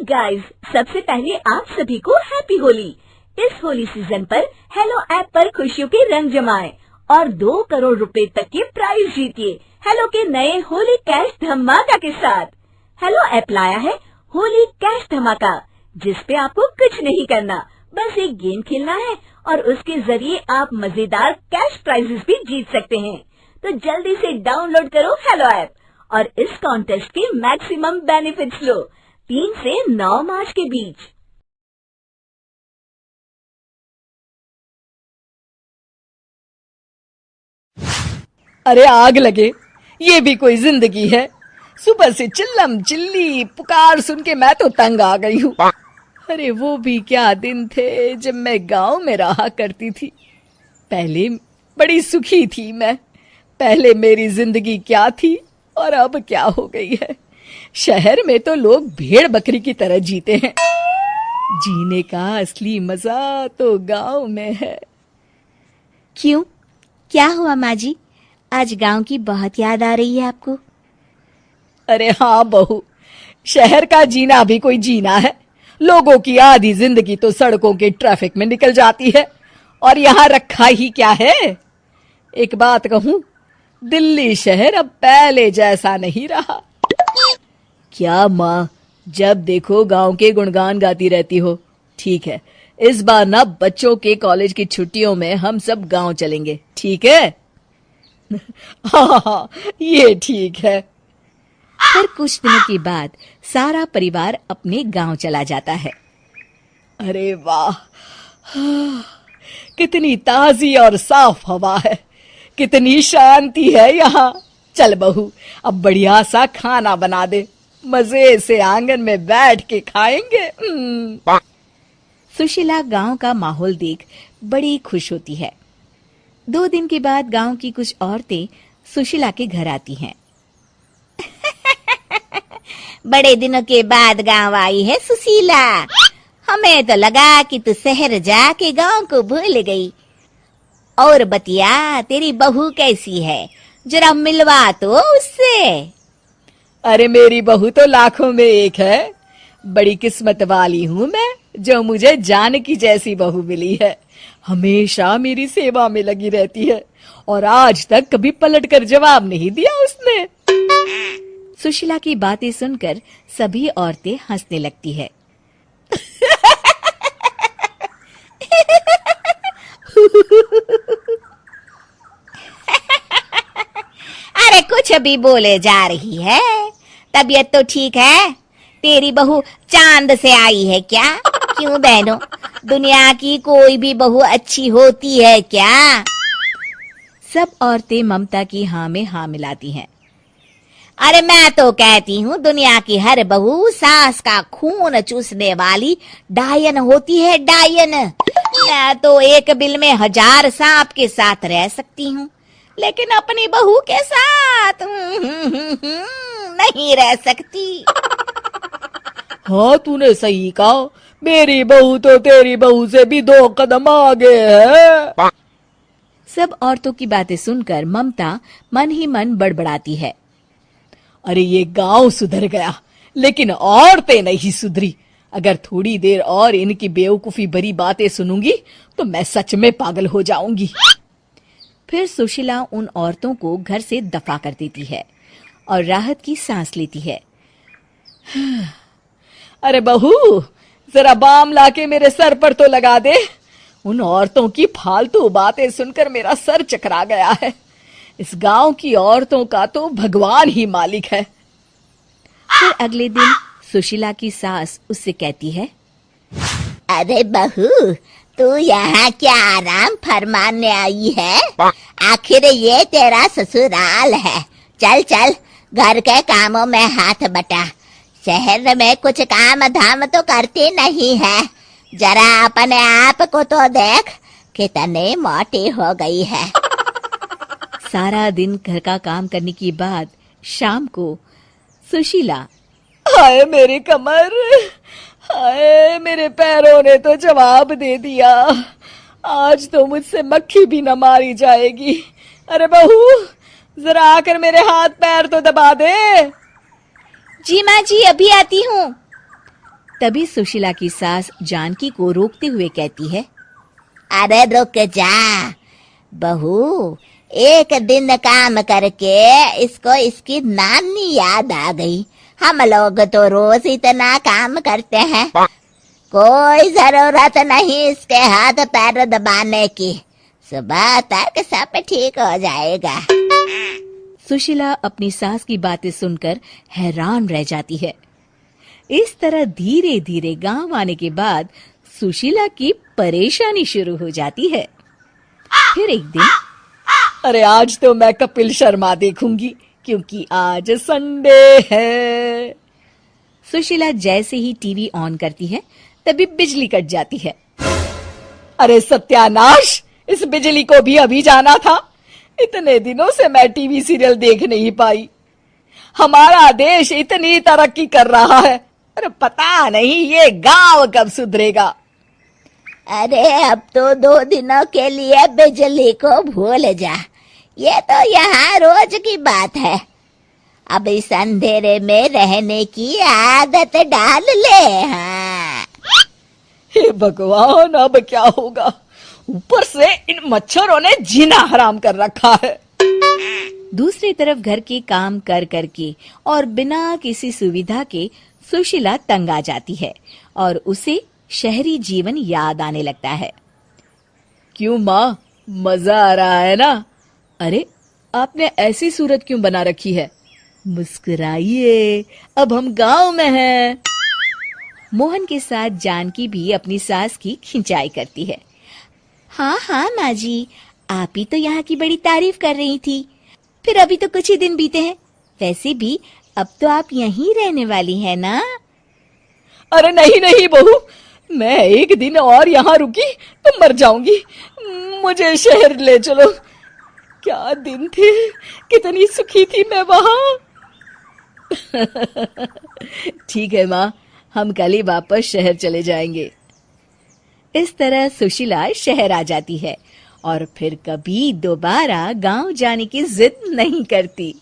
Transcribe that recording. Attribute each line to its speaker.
Speaker 1: Guys, सबसे पहले आप सभी को हैप्पी होली। इस होली सीजन पर हेलो ऐप पर खुशियों के रंग जमाएं और 2 करोड़ रुपए तक के प्राइज जीतिए हेलो के नए होली कैश धमाका के साथ। हेलो ऐप लाया है होली कैश धमाका, जिस पे आपको कुछ नहीं करना, बस एक गेम खेलना है और उसके जरिए आप मजेदार कैश प्राइजेस भी जीत सकते हैं। तो जल्दी से डाउनलोड करो हेलो ऐप और इस कॉन्टेस्ट के मैक्सिमम बेनिफिट्स लो 3 से 9 मार्च के बीच।
Speaker 2: अरे आग लगे, ये भी कोई जिंदगी है। सुबह से चिल्लम चिल्ली पुकार सुन के मैं तो तंग आ गई हूँ। अरे वो भी क्या दिन थे जब मैं गांव में रहा करती थी। पहले बड़ी सुखी थी मैं। पहले मेरी जिंदगी क्या थी और अब क्या हो गई है। शहर में तो लोग भेड़ बकरी की तरह जीते हैं। जीने का असली मजा तो गांव में है।
Speaker 3: क्यों, क्या हुआ माँ जी? आज गांव की बहुत याद आ रही है आपको?
Speaker 2: अरे हाँ बहू, शहर का जीना भी कोई जीना है। लोगों की आधी जिंदगी तो सड़कों के ट्रैफिक में निकल जाती है और यहाँ रखा ही क्या है। एक बात कहूँ, दिल्ली शहर अब पहले जैसा नहीं रहा। क्या माँ, जब देखो गांव के गुणगान गाती रहती हो। ठीक है, इस बार ना बच्चों के कॉलेज की छुट्टियों में हम सब गांव चलेंगे, ठीक है? हाँ, ये ठीक है।
Speaker 3: फिर कुछ दिनों के बाद सारा परिवार अपने गांव चला जाता है।
Speaker 2: अरे वाह, कितनी ताजी और साफ हवा है, कितनी शांति है यहाँ। चल बहू, अब बढ़िया सा खाना बना दे, मजे से आंगन में बैठ के खाएंगे।
Speaker 3: सुशीला गांव का माहौल देख बड़ी खुश होती है। 2 दिन के बाद गांव की कुछ औरतें सुशीला के घर आती हैं। बड़े दिनों के बाद गांव आई है सुशीला। हमें तो लगा कि तू शहर जाके गांव को भूल गई। और बतिया, तेरी बहू कैसी है? जरा मिलवा तो उससे।
Speaker 2: अरे मेरी बहू तो लाखों में एक है। बड़ी किस्मत वाली हूँ मैं जो मुझे जानकी जैसी बहू मिली है। हमेशा मेरी सेवा में लगी रहती है और आज तक कभी पलटकर जवाब नहीं दिया उसने।
Speaker 3: सुशीला की बातें सुनकर सभी औरतें हंसने लगती है। अरे कुछ भी बोले जा रही है। तबीयत तो ठीक है? तेरी बहू चांद से आई है क्या? क्यों बहनों, दुनिया की कोई भी बहू अच्छी होती है क्या? सब औरतें ममता की हाँ में हाँ मिलाती हैं। अरे मैं तो कहती हूँ दुनिया की हर बहू सास का खून चूसने वाली डायन होती है, डायन। मैं तो एक बिल में 1000 सांप के साथ रह सकती हूँ, लेकिन अपनी बहू के साथ नहीं रह सकती।
Speaker 2: हाँ, तूने सही कहा। मेरी बहू तो तेरी बहू से भी 2 कदम आगे है।
Speaker 3: सब औरतों की बातें सुनकर ममता मन ही मन बड़बड़ाती है।
Speaker 2: अरे ये गांव सुधर गया, लेकिन औरतें नहीं सुधरी। अगर थोड़ी देर और इनकी बेवकूफी भरी बातें सुनूंगी तो मैं सच में पागल हो जाऊंगी।
Speaker 3: फिर सुशीला उन औरतों को घर से दफा कर देती है और राहत की सांस लेती है।
Speaker 2: अरे बहू, जरा बाम लाके मेरे सर पर तो लगा दे। उन औरतों की फालतू बातें सुनकर मेरा सर चकरा गया है। इस गांव की औरतों का तो भगवान ही मालिक है।
Speaker 3: फिर अगले दिन सुशीला की सास उससे कहती है, अरे बहू, तू यहाँ क्या आराम फरमाने आई है? आखिर ये तेरा ससुराल है। चल चल, घर के कामों में हाथ बटा। शहर में कुछ काम धाम तो करती नहीं है। जरा अपने आप को तो देख, कितनी मोटी हो गई है। सारा दिन घर का काम करने के बाद शाम को सुशीला,
Speaker 2: हाय मेरी कमर, हाय मेरे पैरों ने तो जवाब दे दिया। आज तो मुझसे मक्खी भी न मारी जाएगी। अरे बहू, जरा आकर मेरे हाथ पैर तो दबा दे।
Speaker 3: जी माँ जी, अभी आती हूँ। तभी सुशीला की सास जानकी को रोकते हुए कहती है, अरे रुक जा बहू, एक दिन काम करके इसको इसकी नानी याद आ गई। हम लोग तो रोज इतना काम करते हैं, कोई जरूरत नहीं इसके हाथ पैर दबाने की, सुबह तक सब ठीक हो जाएगा। सुशीला अपनी सास की बातें सुनकर हैरान रह जाती है। इस तरह धीरे धीरे गांव आने के बाद सुशीला की परेशानी शुरू हो जाती है। फिर एक दिन,
Speaker 2: अरे आज तो मैं कपिल शर्मा देखूंगी क्योंकि आज संडे है।
Speaker 3: सुशीला जैसे ही टीवी ऑन करती है तभी बिजली कट जाती है।
Speaker 2: अरे सत्यानाश, इस बिजली को भी अभी जाना था। इतने दिनों से मैं टीवी सीरियल देख नहीं पाई। हमारा देश इतनी तरक्की कर रहा है, अरे पता नहीं ये गांव कब सुधरेगा।
Speaker 3: अरे अब तो 2 दिनों के लिए बिजली को भूल जा, ये तो यहाँ रोज की बात है। अब इस अंधेरे में रहने की आदत डाल ले। हाँ।
Speaker 2: हे भगवान, अब क्या होगा? ऊपर से इन मच्छरों ने जीना हराम कर रखा है।
Speaker 3: दूसरी तरफ घर के काम कर करके और बिना किसी सुविधा के सुशीला तंग आ जाती है और उसे शहरी जीवन याद आने लगता है।
Speaker 2: क्यों माँ, मजा आ रहा है ना? अरे आपने ऐसी सूरत क्यों बना रखी है? मुस्कुराइए, अब हम गांव में हैं।
Speaker 3: मोहन के साथ जानकी भी अपनी सास की खिंचाई करती है। हाँ हाँ माँ जी, आप ही तो यहाँ की बड़ी तारीफ कर रही थी। फिर अभी तो कुछ ही दिन बीते हैं, वैसे भी अब तो आप यहीं रहने वाली है ना?
Speaker 2: अरे नहीं नहीं बहू, मैं एक दिन और यहाँ रुकी तो मर जाऊंगी। मुझे शहर ले चलो। क्या दिन थे, कितनी सुखी थी मैं वहां।
Speaker 3: ठीक है माँ, हम कल ही वापस शहर चले जाएंगे। इस तरह सुशीला शहर आ जाती है और फिर कभी दोबारा गांव जाने की जिद नहीं करती।